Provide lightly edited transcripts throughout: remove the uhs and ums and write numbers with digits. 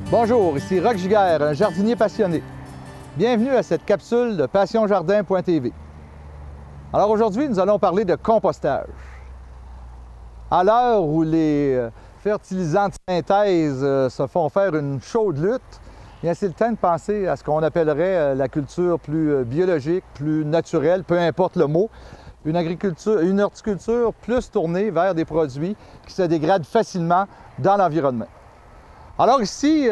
Bonjour, ici Roch Giguère, un jardinier passionné. Bienvenue à cette capsule de passionjardin.tv. Alors aujourd'hui, nous allons parler de compostage. À l'heure où les fertilisants de synthèse se font faire une chaude lutte, bien c'est le temps de penser à ce qu'on appellerait la culture plus biologique, plus naturelle, peu importe le mot. Une horticulture plus tournée vers des produits qui se dégradent facilement dans l'environnement. Alors ici,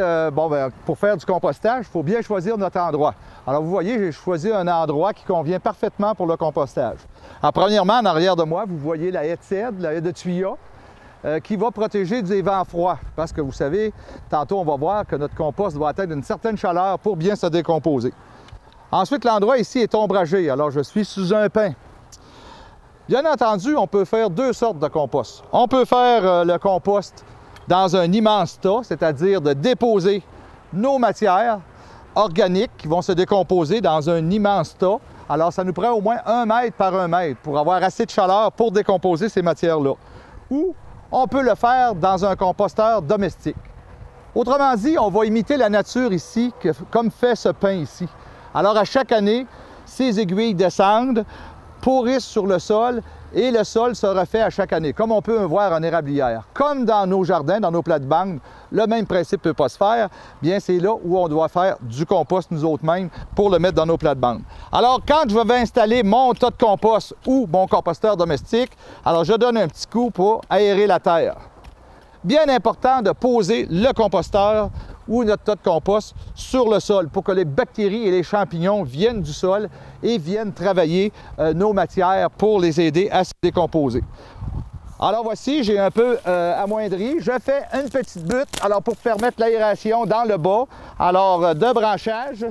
pour faire du compostage, il faut bien choisir notre endroit. Alors vous voyez, j'ai choisi un endroit qui convient parfaitement pour le compostage. Alors, premièrement, en arrière de moi, vous voyez la haie de cèdre, la haie de tuya, qui va protéger des vents froids. Parce que vous savez, tantôt on va voir que notre compost doit atteindre une certaine chaleur pour bien se décomposer. Ensuite, l'endroit ici est ombragé, alors je suis sous un pin. Bien entendu, on peut faire deux sortes de compost. On peut faire le compost dans un immense tas, c'est-à-dire de déposer nos matières organiques qui vont se décomposer dans un immense tas. Alors, ça nous prend au moins 1 mètre par 1 mètre pour avoir assez de chaleur pour décomposer ces matières-là. Ou on peut le faire dans un composteur domestique. Autrement dit, on va imiter la nature ici, comme fait ce pin ici. Alors, à chaque année, ces aiguilles descendent, pourrissent sur le sol et le sol se refait à chaque année, comme on peut voir en érablière. Comme dans nos jardins, dans nos plates-bandes, le même principe ne peut pas se faire, bien c'est là où on doit faire du compost nous autres mêmes pour le mettre dans nos plates-bandes. Alors quand je vais installer mon tas de compost ou mon composteur domestique, alors je donne un petit coup pour aérer la terre. Bien important de poser le composteur ou notre tas de compost sur le sol pour que les bactéries et les champignons viennent du sol et viennent travailler nos matières pour les aider à se décomposer. Alors voici, j'ai un peu amoindri. Je fais une petite butte alors pour permettre l'aération dans le bas. Alors, de branchage.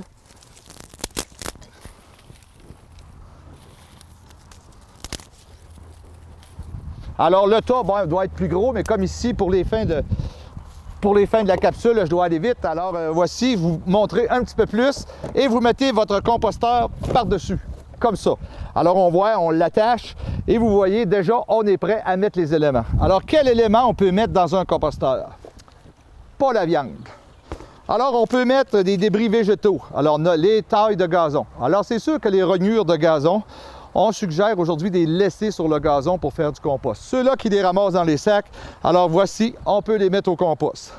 Alors le tas doit être plus gros, mais comme ici, pour les fins de la capsule, je dois aller vite. Alors voici, vous montrez un petit peu plus et vous mettez votre composteur par-dessus, comme ça. Alors on voit, on l'attache et vous voyez déjà, on est prêt à mettre les éléments. Alors quel élément on peut mettre dans un composteur? Pas la viande. Alors on peut mettre des débris végétaux. Alors on a les tailles de gazon. Alors c'est sûr que les rognures de gazon, on suggère aujourd'hui de les laisser sur le gazon pour faire du compost. Ceux-là qui les ramassent dans les sacs, alors voici, on peut les mettre au compost.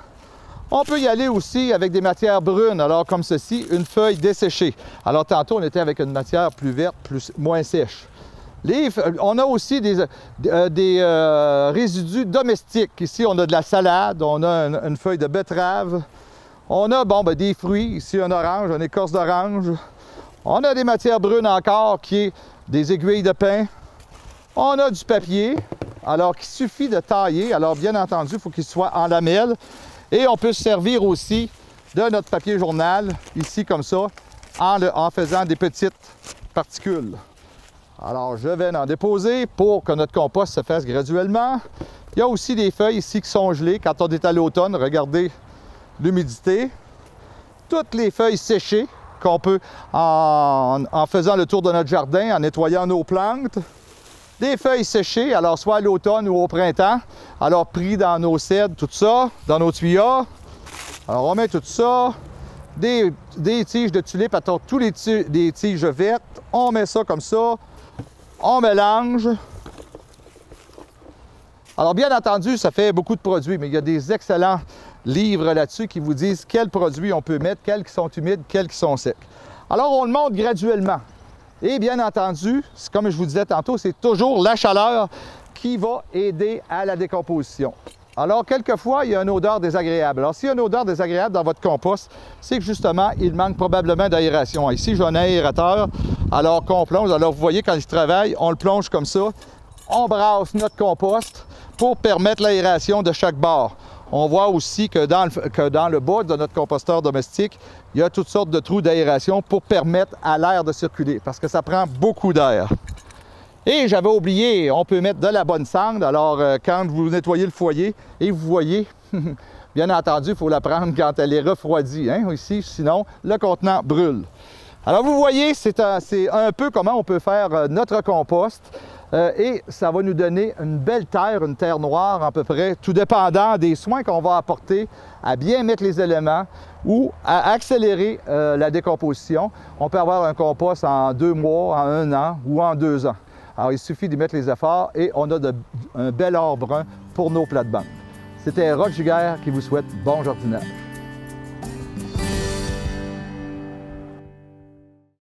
On peut y aller aussi avec des matières brunes, alors comme ceci, une feuille desséchée. Alors tantôt, on était avec une matière plus verte, moins sèche. On a aussi des résidus domestiques. Ici, on a de la salade, on a une feuille de betterave. On a des fruits, ici un orange, une écorce d'orange. On a des matières brunes encore qui est des aiguilles de pin. On a du papier, alors qu'il suffit de tailler. Alors bien entendu, il faut qu'il soit en lamelles. Et on peut se servir aussi de notre papier journal, ici comme ça, en faisant des petites particules. Alors je vais en déposer pour que notre compost se fasse graduellement. Il y a aussi des feuilles ici qui sont gelées. Quand on est à l'automne, regardez l'humidité. Toutes les feuilles séchées qu'on peut, en faisant le tour de notre jardin, en nettoyant nos plantes. Des feuilles séchées, alors soit à l'automne ou au printemps, alors pris dans nos cèdres, tout ça, dans nos tuyas. Alors on met tout ça, des tiges de tulipes, attends, tous des tiges vertes, on met ça comme ça, on mélange. Alors bien entendu, ça fait beaucoup de produits, mais il y a des excellents livres là-dessus qui vous disent quels produits on peut mettre, quels qui sont humides, quels qui sont secs. Alors on le monte graduellement. Et bien entendu, comme je vous disais tantôt, c'est toujours la chaleur qui va aider à la décomposition. Alors quelquefois, il y a une odeur désagréable. Alors s'il y a une odeur désagréable dans votre compost, c'est que justement, il manque probablement d'aération. Ici, j'ai un aérateur, alors qu'on plonge. Alors vous voyez, quand je travaille, on le plonge comme ça. On brasse notre compost pour permettre l'aération de chaque bord. On voit aussi que dans le bas de notre composteur domestique, il y a toutes sortes de trous d'aération pour permettre à l'air de circuler, parce que ça prend beaucoup d'air. Et j'avais oublié, on peut mettre de la bonne cendre. Alors, quand vous nettoyez le foyer, et vous voyez, bien entendu, il faut la prendre quand elle est refroidie, hein, ici, sinon le contenant brûle. Alors, vous voyez, c'est un peu comment on peut faire notre compost. et ça va nous donner une belle terre, une terre noire à peu près, tout dépendant des soins qu'on va apporter à bien mettre les éléments ou à accélérer la décomposition. On peut avoir un compost en 2 mois, en 1 an ou en 2 ans. Alors, il suffit d'y mettre les efforts et on a un bel or brun pour nos plates-bandes. C'était Roch Giguère qui vous souhaite bon jardinage.